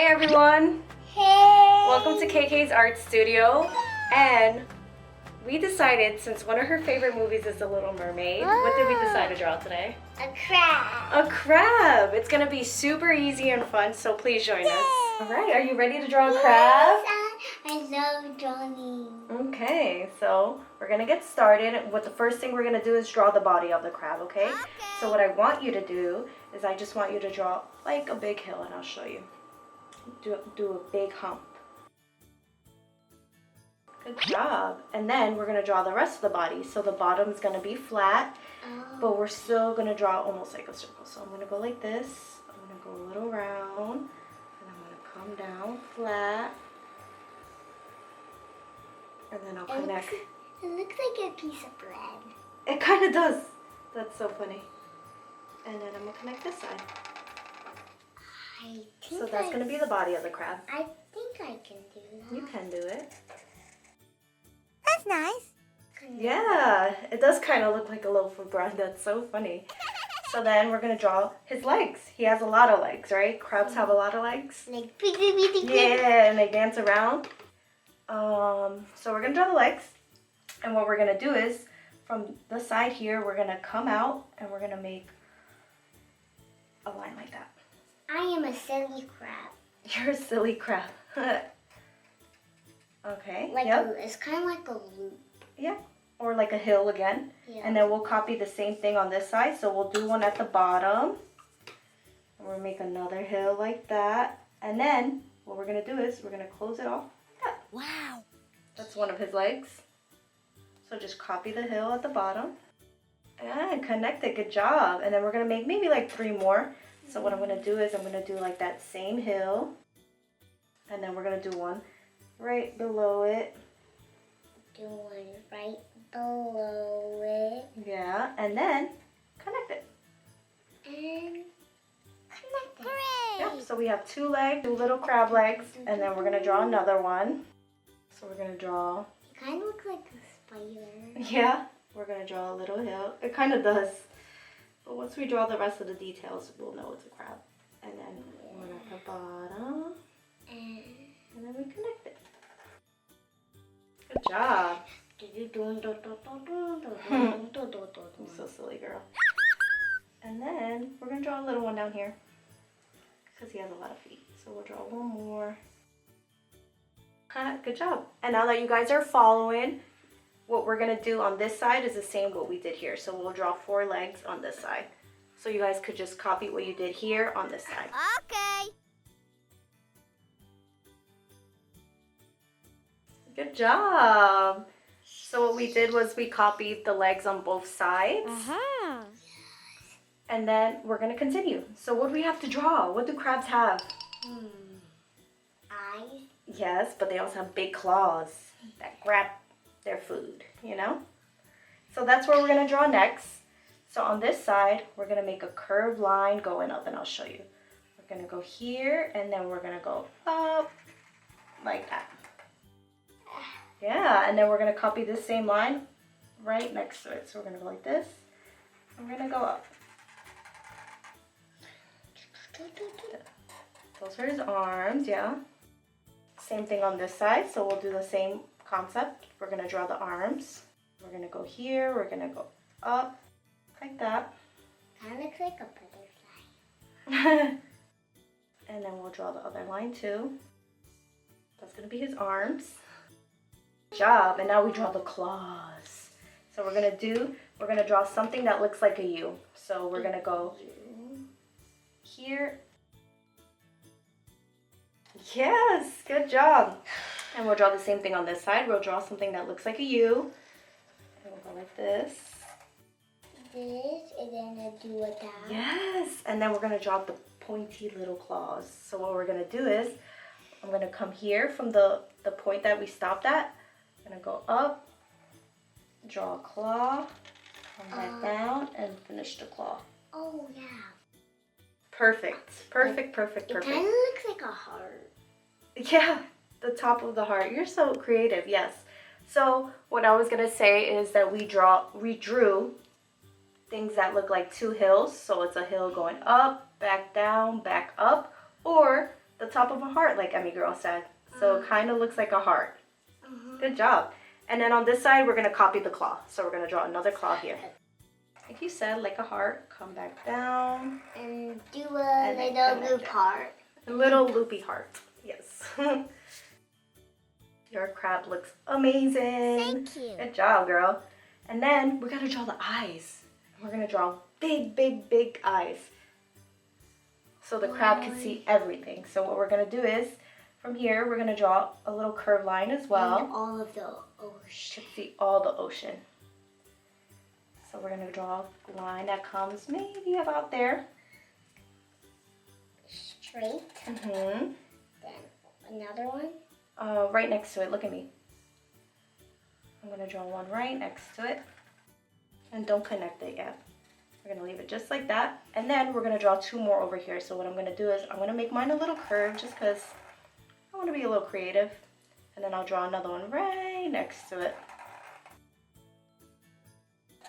everyone! Hey! Welcome to KK's Art Studio. And we decided, since one of her favorite movies is The Little Mermaid, what did we decide to draw today? A crab. A crab! It's gonna be super easy and fun, so please join us. Alright, are you ready to draw a crab? I love drawing. Okay, so we're gonna get started. What the first thing we're gonna do is draw the body of the crab, okay? So what I want you to do is I just want you to draw like a big hill, and I'll show you. Do a big hump. Good job. And then we're gonna draw the rest of the body. So the bottom's gonna be flat, but we're still gonna draw almost like a circle. So I'm gonna go like this. I'm gonna go a little round, and I'm gonna come down flat. And then I'll connect. It looks like a piece of bread. It kind of does. That's so funny. And then I'm gonna connect this side. So that's gonna be the body of the crab. I think I can do that. You can do it. That's nice. Yeah, it does kind of look like a loaf of bread. That's so funny. So then we're gonna draw his legs. He has a lot of legs, right? Crabs have a lot of legs. Like big. Yeah, and they dance around. So we're gonna draw the legs, and what we're gonna do is from the side here, we're gonna come out and we're gonna make a line like that. I am a silly crab. You're a silly crab. Okay. Like yep. it's kind of like a loop. Yeah. Or like a hill again. Yeah. And then we'll copy the same thing on this side. So we'll do one at the bottom. And we'll make another hill like that. And then what we're going to do is we're going to close it off. Yeah. Wow. That's one of his legs. So just copy the hill at the bottom. And connect it. Good job. And then we're going to make maybe like 3 more. So what I'm going to do is I'm going to do like that same hill. And then we're going to do one right below it. Do one right below it. Yeah, and then connect it. And connect it. Hooray! Yep, so we have 2 legs, 2 little crab legs, and then we're going to draw another one. So we're going to draw... It kind of looks like a spider. Yeah, we're going to draw a little hill. It kind of does. But once we draw the rest of the details, we'll know it's a crab. And then one at the bottom. And then we connect it. Good job. You're so silly, girl. And then we're going to draw a little one down here because he has a lot of feet. So we'll draw one more. Good job. And now that you guys are following, what we're going to do on this side is the same what we did here. So we'll draw 4 legs on this side. So you guys could just copy what you did here on this side. Okay. Good job. So what we did was we copied the legs on both sides. And then we're going to continue. So what do we have to draw? What do crabs have? Eyes. Yes, but they also have big claws that grab their food, you know? So that's where we're going to draw next. So on this side, we're going to make a curved line going up, and I'll show you. We're going to go here, and then we're going to go up like that. Yeah, and then we're going to copy this same line right next to it. So we're going to go like this. We're going to go up. Those are his arms, yeah. Same thing on this side, so we'll do the same concept. We're going to draw the arms. We're going to go here. We're going to go up like that. Kind of looks like a butterfly. And then we'll draw the other line too. That's going to be his arms. Good job. And now we draw the claws. So we're going to draw something that looks like a U. So we're going to go here. Yes, good job. And we'll draw the same thing on this side. We'll draw something that looks like a U. And we'll go like this. This, and then I do it down. Yes, and then we're going to draw the pointy little claws. So what we're going to do is, I'm going to come here from the point that we stopped at. I'm going to go up, draw a claw, come back down, and finish the claw. Oh, yeah. Perfect. Perfect. It kind of looks like a heart. Yeah, the top of the heart. You're so creative, yes. So what I was going to say is that we drew things that look like 2 hills. So it's a hill going up, back down, back up. Or the top of a heart, like Emmy Girl said. So it kind of looks like a heart. Good job. And then on this side, we're gonna copy the claw. So we're gonna draw another claw here. Like you said, like a heart, come back down. And do a little loop heart. A little loopy heart, yes. Your crab looks amazing. Thank you. Good job, girl. And then we're gonna draw the eyes. We're gonna draw big, big, big eyes. So the crab can see everything. So what we're gonna do is, from here, we're gonna draw a little curved line as well. And all of the ocean. To see all the ocean. So we're gonna draw a line that comes maybe about there. Straight. Mm-hmm. Then another one. Right next to it, look at me. I'm gonna draw one right next to it. And don't connect it yet. We're gonna leave it just like that. And then we're gonna draw two more over here. So what I'm gonna do is, I'm gonna make mine a little curve just because I wanna be a little creative. And then I'll draw another one right next to it.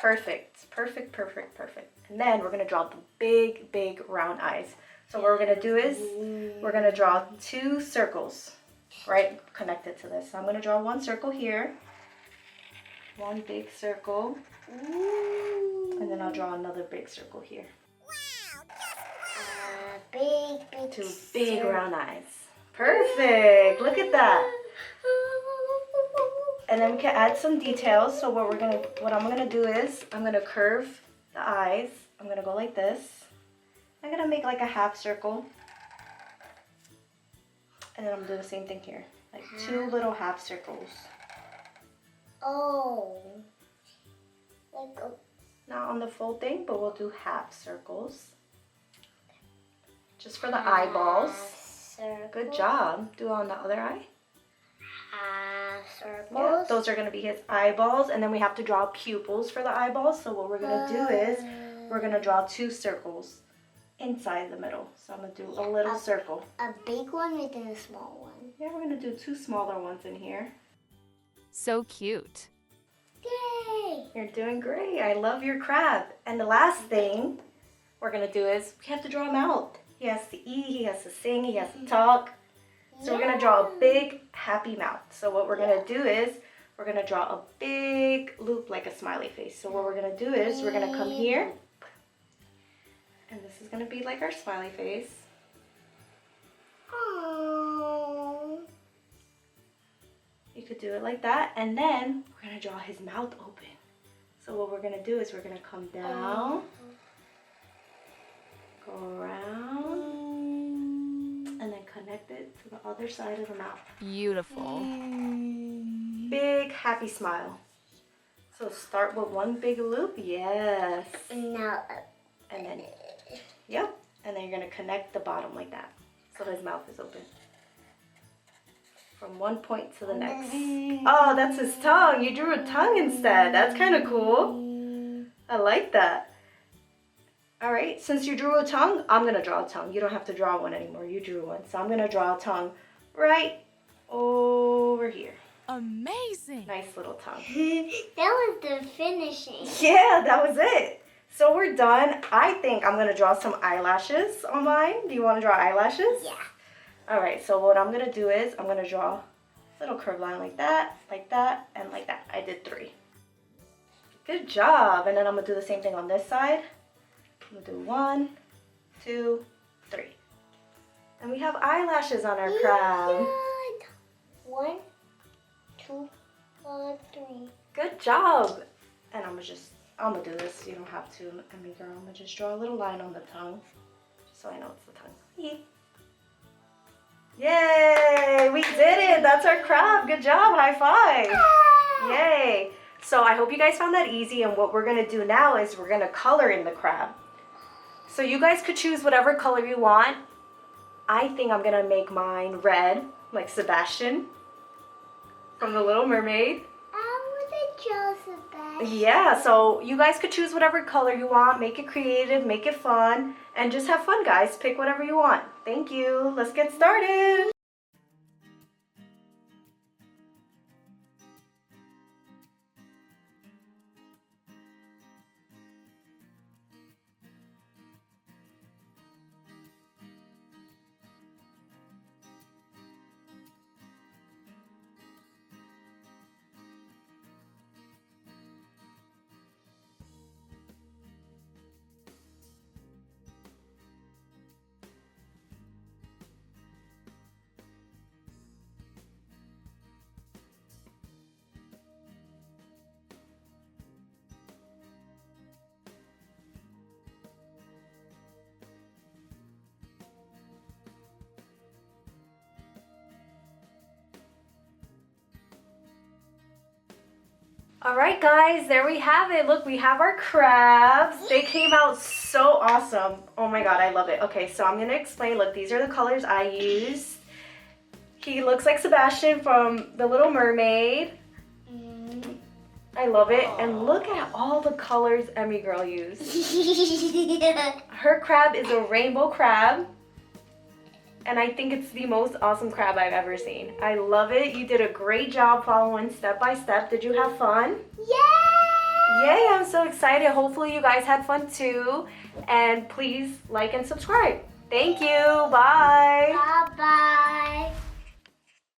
Perfect, perfect, perfect, perfect. And then we're gonna draw the big, big round eyes. So what we're gonna do is, we're gonna draw two circles, right, connected to this. So I'm gonna draw one circle here, one big circle, and then I'll draw another big circle here. Big Two big round eyes. Perfect, look at that. And then we can add some details. So what I'm gonna do is, I'm gonna curve the eyes. I'm gonna go like this. I'm gonna make like a half circle. And then I'm gonna do the same thing here. Like two little half circles. Oh. Like a... Not on the full thing, but we'll do half circles. Just for the eyeballs. Circle. Good job. Do it on the other eye. Circles. Yeah, those are gonna be his eyeballs. And then we have to draw pupils for the eyeballs. So what we're gonna do is, we're gonna draw two circles inside the middle. So I'm gonna do a little circle. A big one and then a small one. Yeah, we're gonna do two smaller ones in here. So cute. Yay! You're doing great. I love your crab. And the last thing we're gonna do is, we have to draw a mouth. He has to eat, he has to sing, he has to talk. So we're gonna draw a big happy mouth. So what we're gonna do is, we're gonna draw a big loop like a smiley face. So what we're gonna do is, we're gonna come here. And this is gonna be like our smiley face. Oh. You could do it like that. And then we're gonna draw his mouth open. So what we're gonna do is, we're gonna come down, go around, and then connect it to the other side of the mouth. Beautiful. Big happy smile. So start with one big loop. Yes. Now, And then, yep. And then you're gonna connect the bottom like that. So his mouth is open. From one point to the next. Oh, that's his tongue. You drew a tongue instead. That's kind of cool. I like that. All right, since you drew a tongue, I'm gonna draw a tongue. You don't have to draw one anymore. You drew one. So I'm gonna draw a tongue right over here. Amazing. Nice little tongue. that was the finishing. Yeah, that was it. So we're done. I think I'm gonna draw some eyelashes on mine. Do you wanna draw eyelashes? Yeah. All right, so what I'm gonna do is, I'm gonna draw a little curved line like that, and like that. I did 3. Good job. And then I'm gonna do the same thing on this side. I'm gonna do 1, 2, 3. And we have eyelashes on our crab. Good. 1, 2, 3. Good job. And I'm gonna do this. You don't have to, I mean, girl, I'm gonna just draw a little line on the tongue, just so I know it's the tongue. Yay! We did it! That's our crab. Good job. High five. Yay! So I hope you guys found that easy, and what we're gonna do now is we're gonna color in the crab. So you guys could choose whatever color you want. I think I'm gonna make mine red, like Sebastian from the Little Mermaid. I want to draw Sebastian. Yeah, so you guys could choose whatever color you want, make it creative, make it fun, and just have fun, guys. Pick whatever you want. Thank you. Let's get started. All right, guys, there we have it. Look, we have our crabs. They came out so awesome. Oh my God, I love it. Okay, so I'm gonna explain. Look, these are the colors I used. He looks like Sebastian from The Little Mermaid. I love it. And look at all the colors Emmy Girl used. Her crab is a rainbow crab. And I think it's the most awesome crab I've ever seen. I love it. You did a great job following step by step. Did you have fun? Yay! Yay, I'm so excited. Hopefully you guys had fun too. And please like and subscribe. Thank you. Bye. Bye-bye.